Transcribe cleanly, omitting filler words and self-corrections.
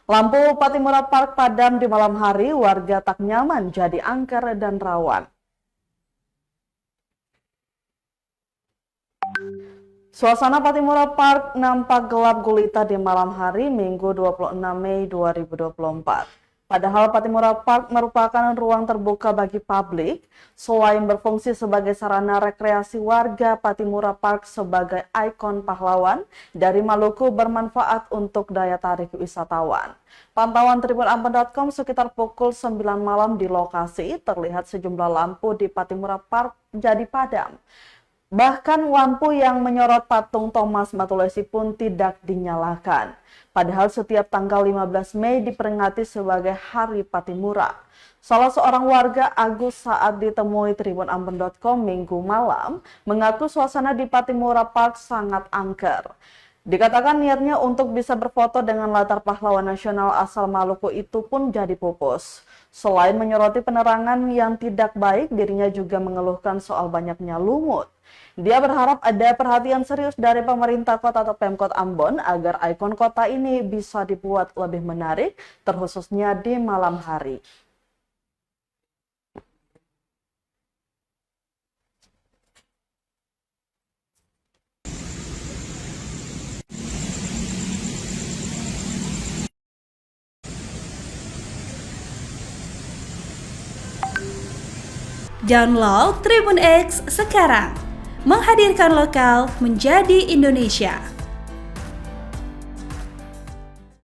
Lampu Pattimura Park padam di malam hari, warga tak nyaman jadi angker dan rawan. Suasana Pattimura Park nampak gelap gulita di malam hari Minggu 26 Mei 2024. Padahal Pattimura Park merupakan ruang terbuka bagi publik, selain berfungsi sebagai sarana rekreasi warga, Pattimura Park sebagai ikon pahlawan dari Maluku bermanfaat untuk daya tarik wisatawan. Pantauan tribunambon.com sekitar pukul 9 malam di lokasi terlihat sejumlah lampu di Pattimura Park jadi padam. Bahkan lampu yang menyorot patung Thomas Matulesi pun tidak dinyalakan. Padahal setiap tanggal 15 Mei diperingati sebagai Hari Pattimura. Salah seorang warga, Agus, saat ditemui tribunambon.com Minggu malam, mengaku suasana di Pattimura Park sangat angker. Dikatakan niatnya untuk bisa berfoto dengan latar pahlawan nasional asal Maluku itu pun jadi pupus. Selain menyoroti penerangan yang tidak baik, dirinya juga mengeluhkan soal banyaknya lumut. Dia berharap ada perhatian serius dari pemerintah kota atau Pemkot Ambon agar ikon kota ini bisa dibuat lebih menarik, terkhususnya di malam hari. Download Tribun X sekarang, menghadirkan lokal menjadi Indonesia.